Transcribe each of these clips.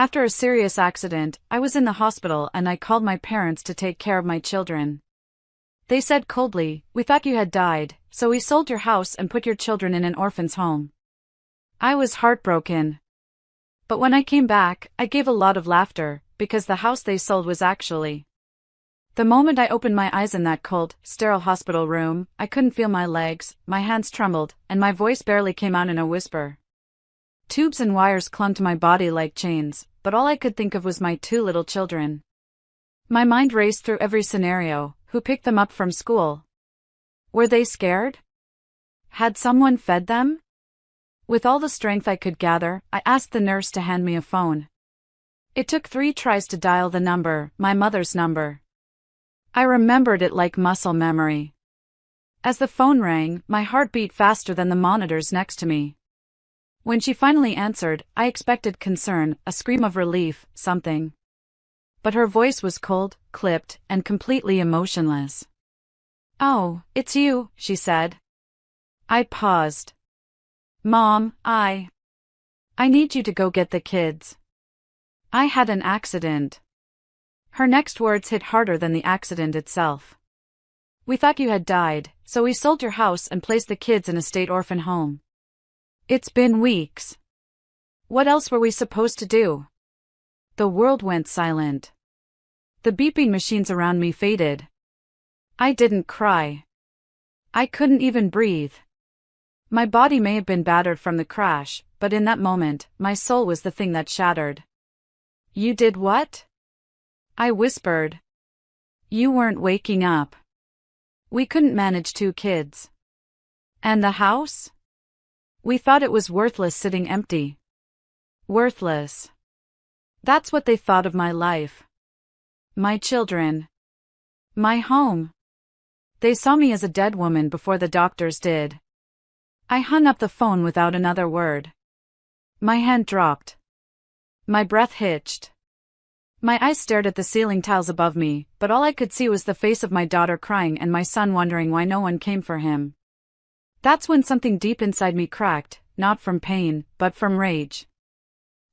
After a serious accident, I was in the hospital and I called my parents to take care of my children. They said coldly, "We thought you had died, so we sold your house and put your children in an orphan's home." I was heartbroken. But when I came back, I gave a lot of laughter, because the house they sold was actually. The moment I opened my eyes in that cold, sterile hospital room, I couldn't feel my legs, my hands trembled, and my voice barely came out in a whisper. Tubes and wires clung to my body like chains, but all I could think of was my two little children. My mind raced through every scenario. Who picked them up from school? Were they scared? Had someone fed them? With all the strength I could gather, I asked the nurse to hand me a phone. It took 3 tries to dial the number, my mother's number. I remembered it like muscle memory. As the phone rang, my heart beat faster than the monitors next to me. When she finally answered, I expected concern, a scream of relief, something. But her voice was cold, clipped, and completely emotionless. "Oh, it's you," she said. I paused. "Mom, I need you to go get the kids. I had an accident." Her next words hit harder than the accident itself. "We thought you had died, so we sold your house and placed the kids in a state orphan home. It's been weeks. What else were we supposed to do?" The world went silent. The beeping machines around me faded. I didn't cry. I couldn't even breathe. My body may have been battered from the crash, but in that moment, my soul was the thing that shattered. "You did what?" I whispered. "You weren't waking up. We couldn't manage 2 kids. And the house? We thought it was worthless sitting empty." Worthless. That's what they thought of my life. My children. My home. They saw me as a dead woman before the doctors did. I hung up the phone without another word. My hand dropped. My breath hitched. My eyes stared at the ceiling tiles above me, but all I could see was the face of my daughter crying and my son wondering why no one came for him. That's when something deep inside me cracked, not from pain, but from rage.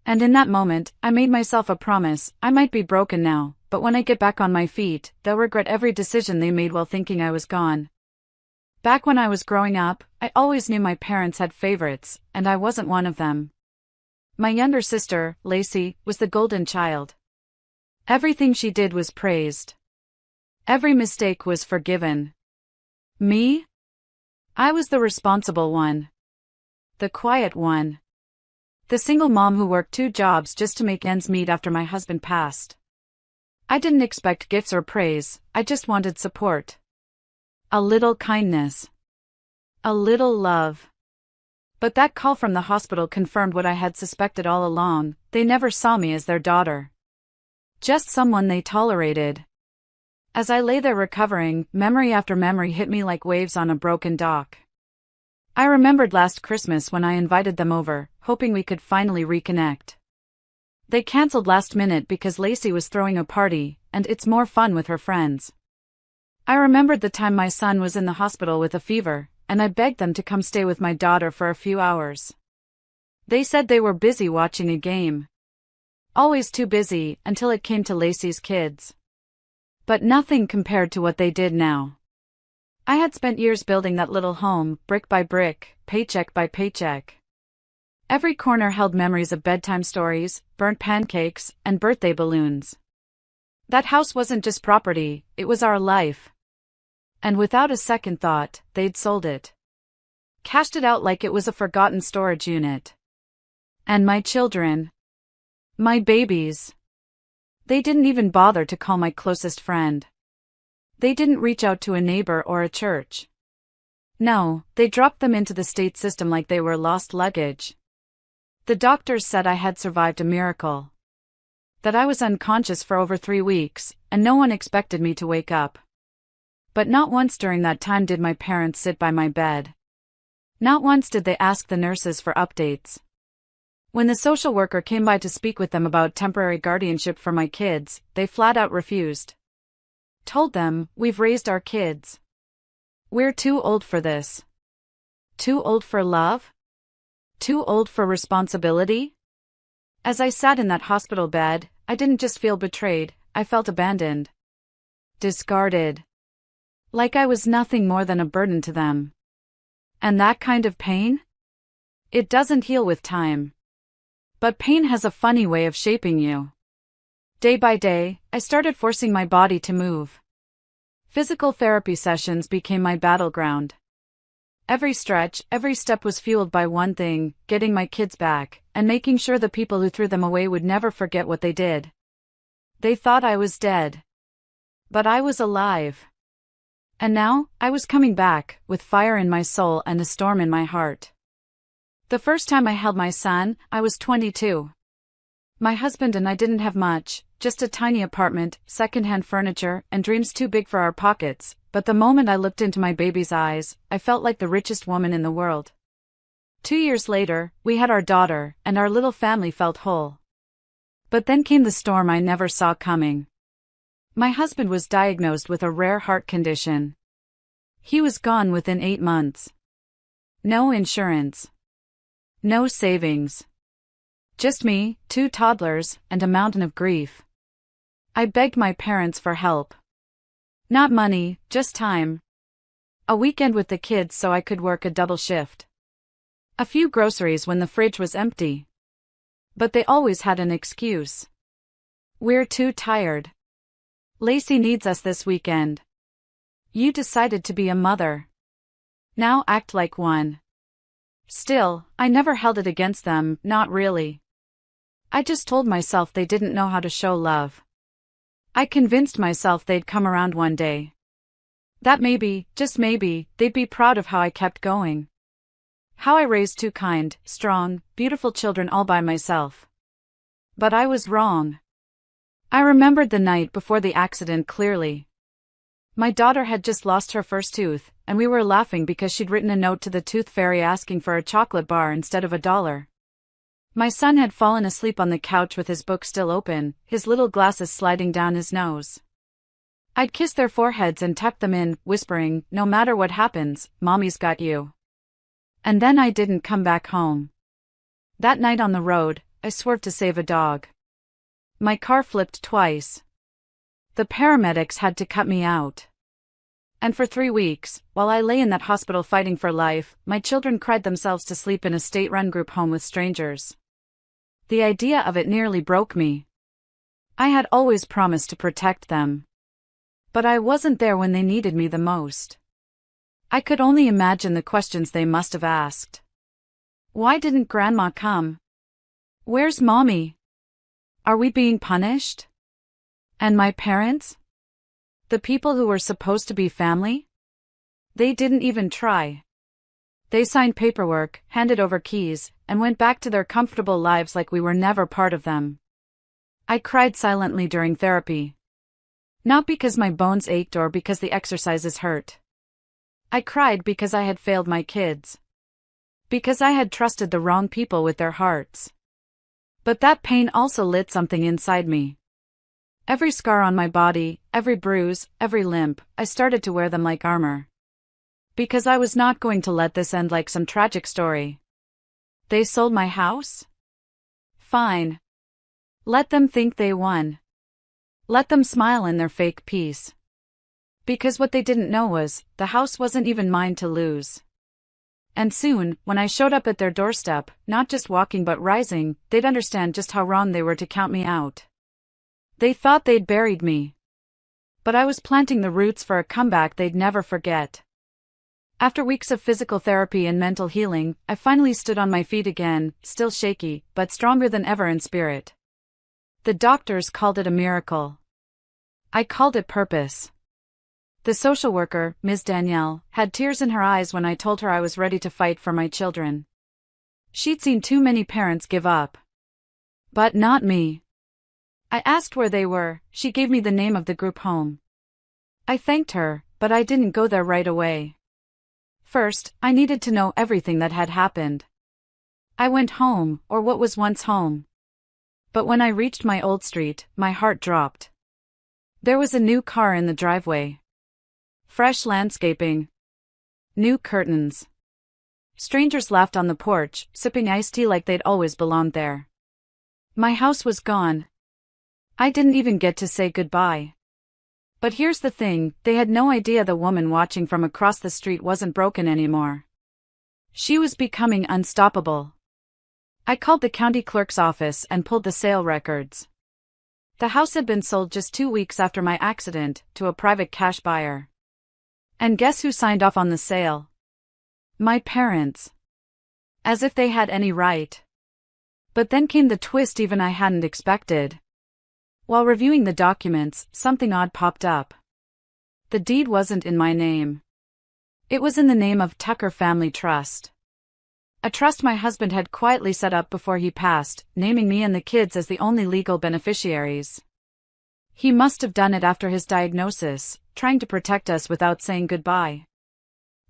And in that moment, I made myself a promise. I might be broken now, but when I get back on my feet, they'll regret every decision they made while thinking I was gone. Back when I was growing up, I always knew my parents had favorites, and I wasn't one of them. My younger sister, Lacey, was the golden child. Everything she did was praised. Every mistake was forgiven. Me? I was the responsible one. The quiet one. The single mom who worked 2 jobs just to make ends meet after my husband passed. I didn't expect gifts or praise, I just wanted support. A little kindness. A little love. But that call from the hospital confirmed what I had suspected all along. They never saw me as their daughter. Just someone they tolerated. As I lay there recovering, memory after memory hit me like waves on a broken dock. I remembered last Christmas when I invited them over, hoping we could finally reconnect. They canceled last minute because Lacey was throwing a party, and it's more fun with her friends. I remembered the time my son was in the hospital with a fever, and I begged them to come stay with my daughter for a few hours. They said they were busy watching a game. Always too busy until it came to Lacey's kids. But nothing compared to what they did now. I had spent years building that little home, brick by brick, paycheck by paycheck. Every corner held memories of bedtime stories, burnt pancakes, and birthday balloons. That house wasn't just property, it was our life. And without a second thought, they'd sold it. Cashed it out like it was a forgotten storage unit. And my children. My babies. They didn't even bother to call my closest friend. They didn't reach out to a neighbor or a church. No, they dropped them into the state system like they were lost luggage. The doctors said I had survived a miracle. That I was unconscious for over 3 weeks, and no one expected me to wake up. But not once during that time did my parents sit by my bed. Not once did they ask the nurses for updates. When the social worker came by to speak with them about temporary guardianship for my kids, they flat out refused. Told them, "We've raised our kids. We're too old for this." Too old for love? Too old for responsibility? As I sat in that hospital bed, I didn't just feel betrayed, I felt abandoned. Discarded. Like I was nothing more than a burden to them. And that kind of pain? It doesn't heal with time. But pain has a funny way of shaping you. Day by day, I started forcing my body to move. Physical therapy sessions became my battleground. Every stretch, every step was fueled by one thing: getting my kids back, and making sure the people who threw them away would never forget what they did. They thought I was dead. But I was alive. And now, I was coming back, with fire in my soul and a storm in my heart. The first time I held my son, I was 22. My husband and I didn't have much, just a tiny apartment, second-hand furniture, and dreams too big for our pockets, but the moment I looked into my baby's eyes, I felt like the richest woman in the world. 2 years later, we had our daughter, and our little family felt whole. But then came the storm I never saw coming. My husband was diagnosed with a rare heart condition. He was gone within 8 months. No insurance. No savings. Just me, 2 toddlers, and a mountain of grief. I begged my parents for help. Not money, just time. A weekend with the kids so I could work a double shift. A few groceries when the fridge was empty. But they always had an excuse. We're too tired. Lacey needs us this weekend. You decided to be a mother. Now act like one. Still, I never held it against them, not really. I just told myself they didn't know how to show love. I convinced myself they'd come around one day. That maybe, just maybe, they'd be proud of how I kept going. How I raised 2 kind, strong, beautiful children all by myself. But I was wrong. I remembered the night before the accident clearly. My daughter had just lost her first tooth, and we were laughing because she'd written a note to the tooth fairy asking for a chocolate bar instead of $1. My son had fallen asleep on the couch with his book still open, his little glasses sliding down his nose. I'd kiss their foreheads and tuck them in, whispering, "No matter what happens, Mommy's got you." And then I didn't come back home. That night on the road, I swerved to save a dog. My car flipped twice. The paramedics had to cut me out. And for 3 weeks, while I lay in that hospital fighting for life, my children cried themselves to sleep in a state-run group home with strangers. The idea of it nearly broke me. I had always promised to protect them. But I wasn't there when they needed me the most. I could only imagine the questions they must have asked. Why didn't Grandma come? Where's Mommy? Are we being punished? And my parents? The people who were supposed to be family? They didn't even try. They signed paperwork, handed over keys, and went back to their comfortable lives like we were never part of them. I cried silently during therapy. Not because my bones ached or because the exercises hurt. I cried because I had failed my kids. Because I had trusted the wrong people with their hearts. But that pain also lit something inside me. Every scar on my body, every bruise, every limp, I started to wear them like armor. Because I was not going to let this end like some tragic story. They sold my house? Fine. Let them think they won. Let them smile in their fake peace. Because what they didn't know was, the house wasn't even mine to lose. And soon, when I showed up at their doorstep, not just walking but rising, they'd understand just how wrong they were to count me out. They thought they'd buried me. But I was planting the roots for a comeback they'd never forget. After weeks of physical therapy and mental healing, I finally stood on my feet again, still shaky, but stronger than ever in spirit. The doctors called it a miracle. I called it purpose. The social worker, Ms. Danielle, had tears in her eyes when I told her I was ready to fight for my children. She'd seen too many parents give up. But not me. I asked where they were, she gave me the name of the group home. I thanked her, but I didn't go there right away. First, I needed to know everything that had happened. I went home, or what was once home. But when I reached my old street, my heart dropped. There was a new car in the driveway. Fresh landscaping. New curtains. Strangers laughed on the porch, sipping iced tea like they'd always belonged there. My house was gone. I didn't even get to say goodbye. But here's the thing, they had no idea the woman watching from across the street wasn't broken anymore. She was becoming unstoppable. I called the county clerk's office and pulled the sale records. The house had been sold just 2 weeks after my accident, to a private cash buyer. And guess who signed off on the sale? My parents. As if they had any right. But then came the twist even I hadn't expected. While reviewing the documents, something odd popped up. The deed wasn't in my name. It was in the name of Tucker Family Trust. A trust my husband had quietly set up before he passed, naming me and the kids as the only legal beneficiaries. He must have done it after his diagnosis, trying to protect us without saying goodbye.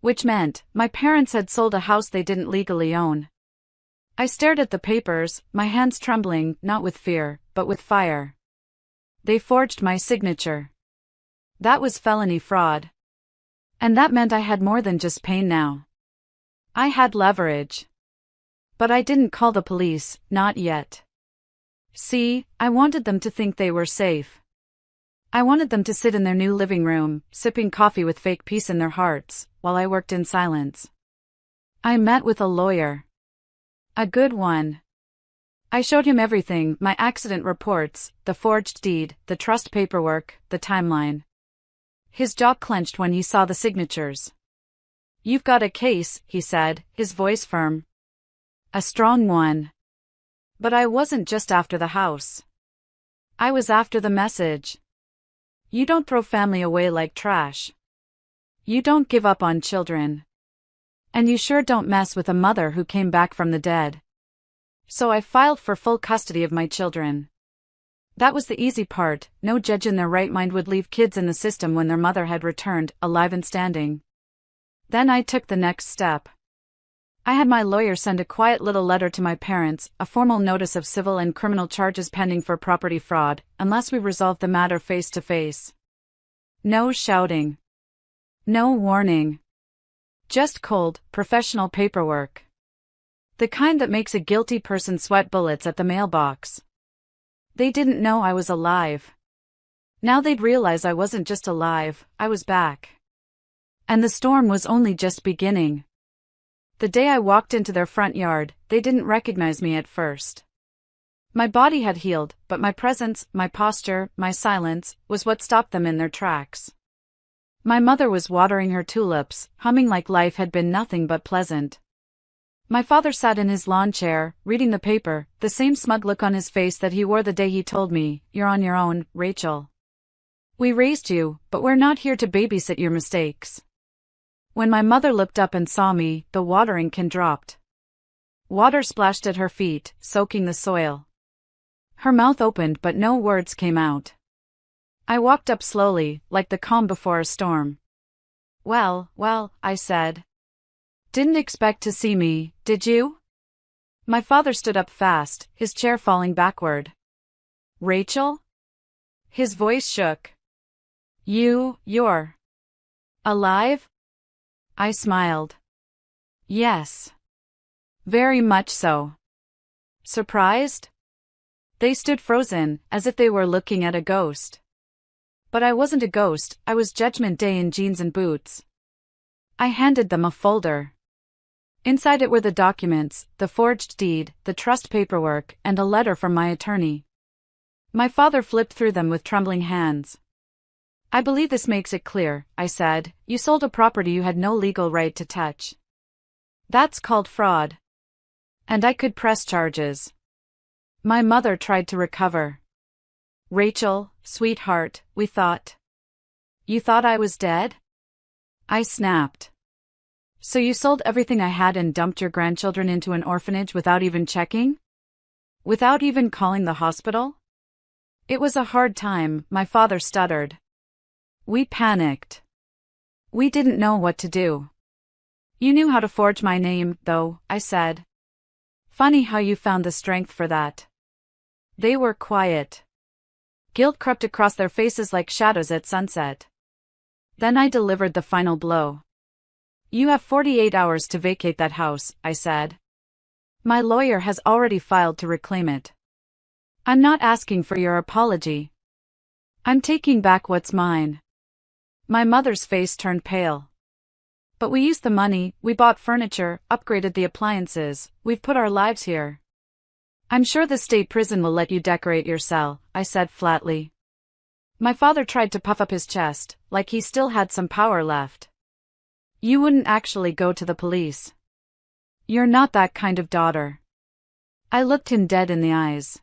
Which meant, my parents had sold a house they didn't legally own. I stared at the papers, my hands trembling, not with fear, but with fire. They forged my signature. That was felony fraud. And that meant I had more than just pain now. I had leverage. But I didn't call the police, not yet. See, I wanted them to think they were safe. I wanted them to sit in their new living room, sipping coffee with fake peace in their hearts, while I worked in silence. I met with a lawyer. A good one. I showed him everything, my accident reports, the forged deed, the trust paperwork, the timeline. His jaw clenched when he saw the signatures. "You've got a case," he said, his voice firm. "A strong one." But I wasn't just after the house. I was after the message. You don't throw family away like trash. You don't give up on children. And you sure don't mess with a mother who came back from the dead. So I filed for full custody of my children. That was the easy part, no judge in their right mind would leave kids in the system when their mother had returned, alive and standing. Then I took the next step. I had my lawyer send a quiet little letter to my parents, a formal notice of civil and criminal charges pending for property fraud, unless we resolved the matter face to face. No shouting. No warning. Just cold, professional paperwork. The kind that makes a guilty person sweat bullets at the mailbox. They didn't know I was alive. Now they'd realize I wasn't just alive, I was back. And the storm was only just beginning. The day I walked into their front yard, they didn't recognize me at first. My body had healed, but my presence, my posture, my silence, was what stopped them in their tracks. My mother was watering her tulips, humming like life had been nothing but pleasant. My father sat in his lawn chair, reading the paper, the same smug look on his face that he wore the day he told me, "You're on your own, Rachel. We raised you, but we're not here to babysit your mistakes." When my mother looked up and saw me, the watering can dropped. Water splashed at her feet, soaking the soil. Her mouth opened but no words came out. I walked up slowly, like the calm before a storm. Well, I said. "Didn't expect to see me, did you?" My father stood up fast, his chair falling backward. "Rachel?" His voice shook. You're alive?" I smiled. "Yes. Very much so." "Surprised?" They stood frozen, as if they were looking at a ghost. But I wasn't a ghost, I was Judgment Day in jeans and boots. I handed them a folder. Inside it were the documents, the forged deed, the trust paperwork, and a letter from my attorney. My father flipped through them with trembling hands. "I believe this makes it clear," I said. "You sold a property you had no legal right to touch. That's called fraud. And I could press charges." My mother tried to recover. "Rachel, sweetheart, we thought. You thought I was dead?" I snapped. "So you sold everything I had and dumped your grandchildren into an orphanage without even checking? Without even calling the hospital?" It was a hard time, my father stuttered. "We panicked. We didn't know what to do." "You knew how to forge my name, though," I said. "Funny how you found the strength for that." They were quiet. Guilt crept across their faces like shadows at sunset. Then I delivered the final blow. "You have 48 hours to vacate that house," I said. "My lawyer has already filed to reclaim it." I'm not asking for your apology. I'm taking back what's mine. My mother's face turned pale. But we used the money, we bought furniture, upgraded the appliances, we've put our lives here. I'm sure the state prison will let you decorate your cell, I said flatly. My father tried to puff up his chest, like he still had some power left. You wouldn't actually go to the police. You're not that kind of daughter. I looked him dead in the eyes.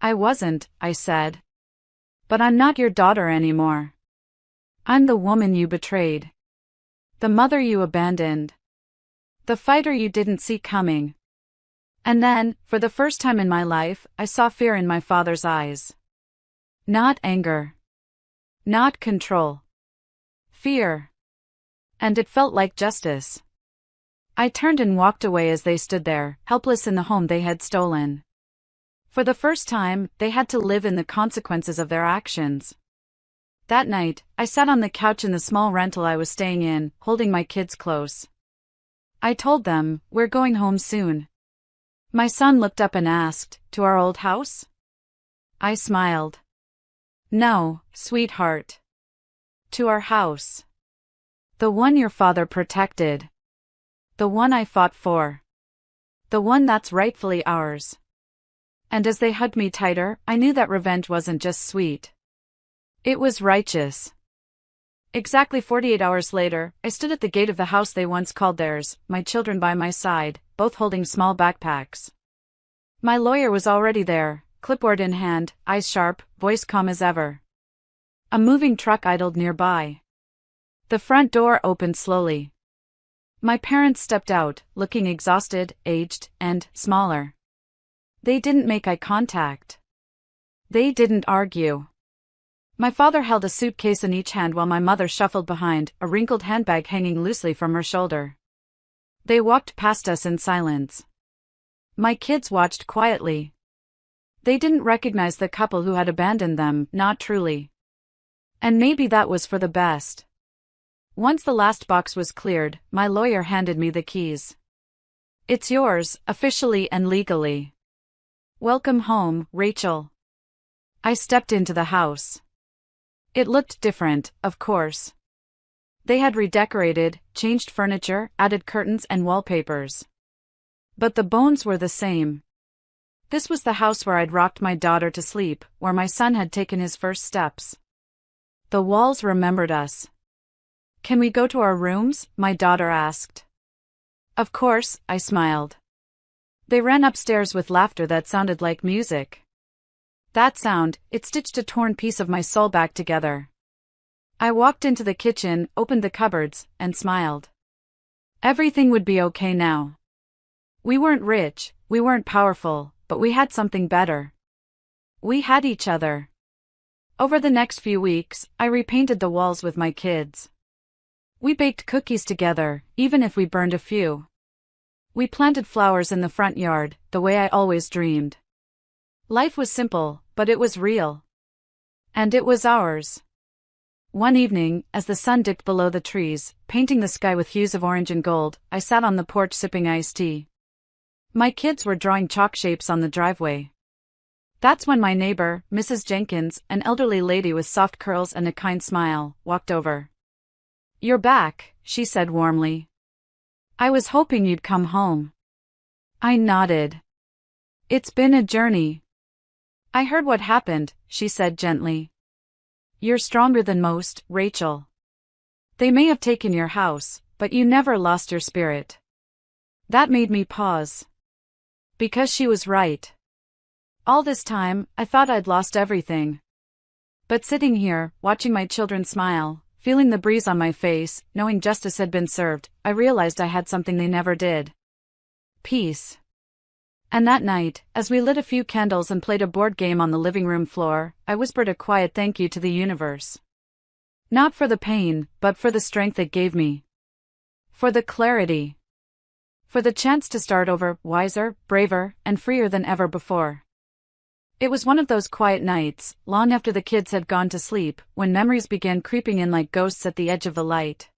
I wasn't, I said. But I'm not your daughter anymore. I'm the woman you betrayed. The mother you abandoned. The fighter you didn't see coming. And then, for the first time in my life, I saw fear in my father's eyes. Not anger. Not control. Fear. And it felt like justice. I turned and walked away as they stood there, helpless in the home they had stolen. For the first time, they had to live in the consequences of their actions. That night, I sat on the couch in the small rental I was staying in, holding my kids close. I told them, we're going home soon. My son looked up and asked, to our old house? I smiled. No, sweetheart. To our house. The one your father protected. The one I fought for. The one that's rightfully ours. And as they hugged me tighter, I knew that revenge wasn't just sweet. It was righteous. Exactly 48 hours later, I stood at the gate of the house they once called theirs, my children by my side, both holding small backpacks. My lawyer was already there, clipboard in hand, eyes sharp, voice calm as ever. A moving truck idled nearby. The front door opened slowly. My parents stepped out, looking exhausted, aged, and smaller. They didn't make eye contact. They didn't argue. My father held a suitcase in each hand while my mother shuffled behind, a wrinkled handbag hanging loosely from her shoulder. They walked past us in silence. My kids watched quietly. They didn't recognize the couple who had abandoned them, not truly. And maybe that was for the best. Once the last box was cleared, my lawyer handed me the keys. It's yours, officially and legally. Welcome home, Rachel. I stepped into the house. It looked different, of course. They had redecorated, changed furniture, added curtains and wallpapers. But the bones were the same. This was the house where I'd rocked my daughter to sleep, where my son had taken his first steps. The walls remembered us. Can we go to our rooms? My daughter asked. Of course, I smiled. They ran upstairs with laughter that sounded like music. That sound, it stitched a torn piece of my soul back together. I walked into the kitchen, opened the cupboards, and smiled. Everything would be okay now. We weren't rich, we weren't powerful, but we had something better. We had each other. Over the next few weeks, I repainted the walls with my kids. We baked cookies together, even if we burned a few. We planted flowers in the front yard, the way I always dreamed. Life was simple, but it was real. And it was ours. One evening, as the sun dipped below the trees, painting the sky with hues of orange and gold, I sat on the porch sipping iced tea. My kids were drawing chalk shapes on the driveway. That's when my neighbor, Mrs. Jenkins, an elderly lady with soft curls and a kind smile, walked over. You're back, she said warmly. I was hoping you'd come home. I nodded. It's been a journey. I heard what happened, she said gently. You're stronger than most, Rachel. They may have taken your house, but you never lost your spirit. That made me pause. Because she was right. All this time, I thought I'd lost everything. But sitting here, watching my children smile, feeling the breeze on my face, knowing justice had been served, I realized I had something they never did. Peace. And that night, as we lit a few candles and played a board game on the living room floor, I whispered a quiet thank you to the universe. Not for the pain, but for the strength it gave me. For the clarity. For the chance to start over, wiser, braver, and freer than ever before. It was one of those quiet nights, long after the kids had gone to sleep, when memories began creeping in like ghosts at the edge of the light.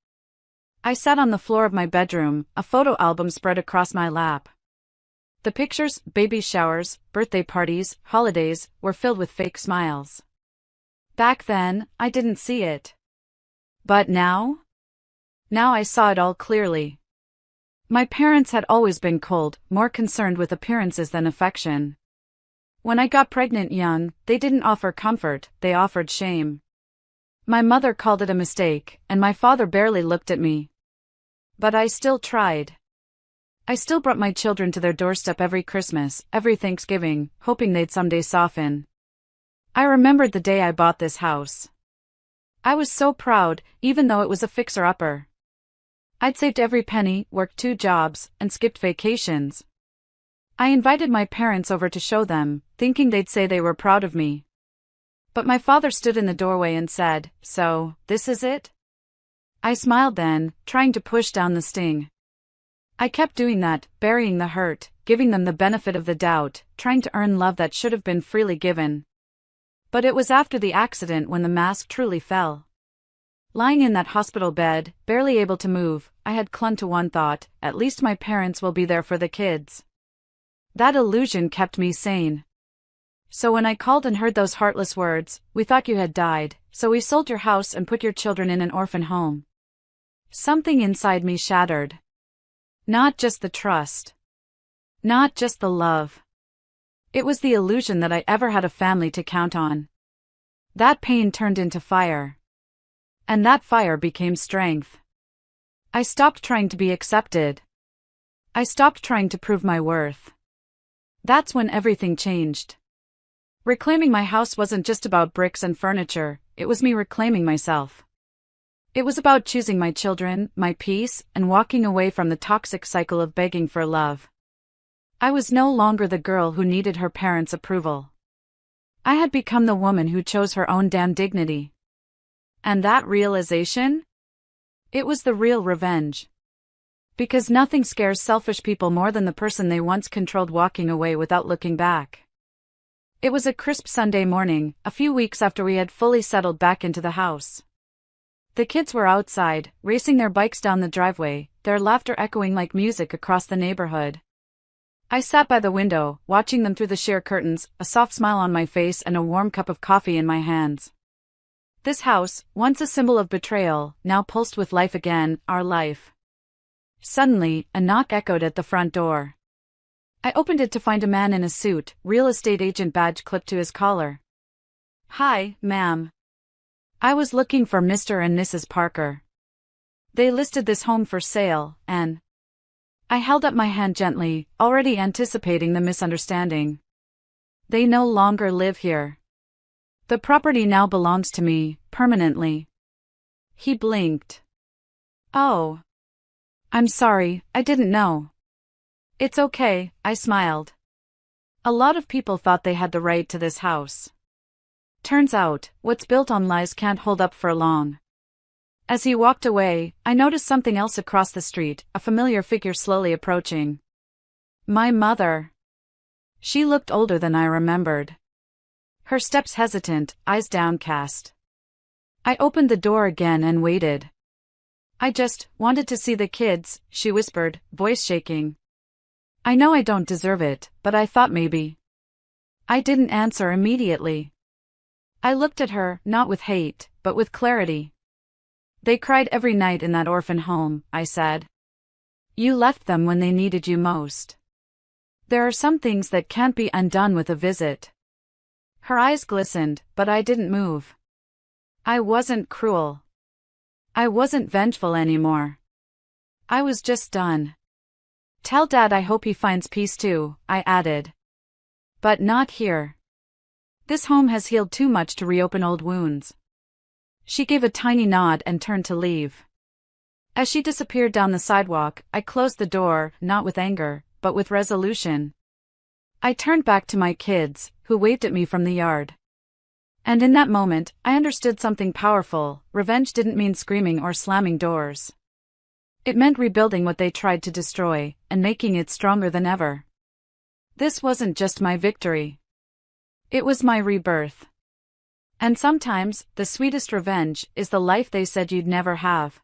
I sat on the floor of my bedroom, a photo album spread across my lap. The pictures, baby showers, birthday parties, holidays, were filled with fake smiles. Back then, I didn't see it. But now? Now I saw it all clearly. My parents had always been cold, more concerned with appearances than affection. When I got pregnant young, they didn't offer comfort, they offered shame. My mother called it a mistake, and my father barely looked at me. But I still tried. I still brought my children to their doorstep every Christmas, every Thanksgiving, hoping they'd someday soften. I remembered the day I bought this house. I was so proud, even though it was a fixer-upper. I'd saved every penny, worked 2 jobs, and skipped vacations. I invited my parents over to show them, thinking they'd say they were proud of me. But my father stood in the doorway and said, "So, this is it?" I smiled then, trying to push down the sting. I kept doing that, burying the hurt, giving them the benefit of the doubt, trying to earn love that should have been freely given. But it was after the accident when the mask truly fell. Lying in that hospital bed, barely able to move, I had clung to one thought: at least my parents will be there for the kids. That illusion kept me sane. So when I called and heard those heartless words, "We thought you had died, so we sold your house and put your children in an orphan home," something inside me shattered. Not just the trust. Not just the love. It was the illusion that I ever had a family to count on. That pain turned into fire. And that fire became strength. I stopped trying to be accepted. I stopped trying to prove my worth. That's when everything changed. Reclaiming my house wasn't just about bricks and furniture, it was me reclaiming myself. It was about choosing my children, my peace, and walking away from the toxic cycle of begging for love. I was no longer the girl who needed her parents' approval. I had become the woman who chose her own damn dignity. And that realization? It was the real revenge. Because nothing scares selfish people more than the person they once controlled walking away without looking back. It was a crisp Sunday morning, a few weeks after we had fully settled back into the house. The kids were outside, racing their bikes down the driveway, their laughter echoing like music across the neighborhood. I sat by the window, watching them through the sheer curtains, a soft smile on my face and a warm cup of coffee in my hands. This house, once a symbol of betrayal, now pulsed with life again, our life. Suddenly, a knock echoed at the front door. I opened it to find a man in a suit, real estate agent badge clipped to his collar. "Hi, ma'am. I was looking for Mr. and Mrs. Parker. They listed this home for sale, and..." I held up my hand gently, already anticipating the misunderstanding. "They no longer live here. The property now belongs to me, permanently." He blinked. "Oh. I'm sorry, I didn't know." "It's okay," I smiled. A lot of people thought they had the right to this house. Turns out, what's built on lies can't hold up for long. As he walked away, I noticed something else across the street, a familiar figure slowly approaching. My mother. She looked older than I remembered. Her steps hesitant, eyes downcast. I opened the door again and waited. "I just wanted to see the kids," she whispered, voice shaking. "I know I don't deserve it, but I thought maybe." I didn't answer immediately. I looked at her, not with hate, but with clarity. "They cried every night in that orphan home," I said. "You left them when they needed you most. There are some things that can't be undone with a visit." Her eyes glistened, but I didn't move. I wasn't cruel. I wasn't vengeful anymore. I was just done. "Tell Dad I hope he finds peace too," I added. "But not here. This home has healed too much to reopen old wounds." She gave a tiny nod and turned to leave. As she disappeared down the sidewalk, I closed the door, not with anger, but with resolution. I turned back to my kids, who waved at me from the yard. And in that moment, I understood something powerful. Revenge didn't mean screaming or slamming doors. It meant rebuilding what they tried to destroy, and making it stronger than ever. This wasn't just my victory. It was my rebirth. And sometimes, the sweetest revenge is the life they said you'd never have.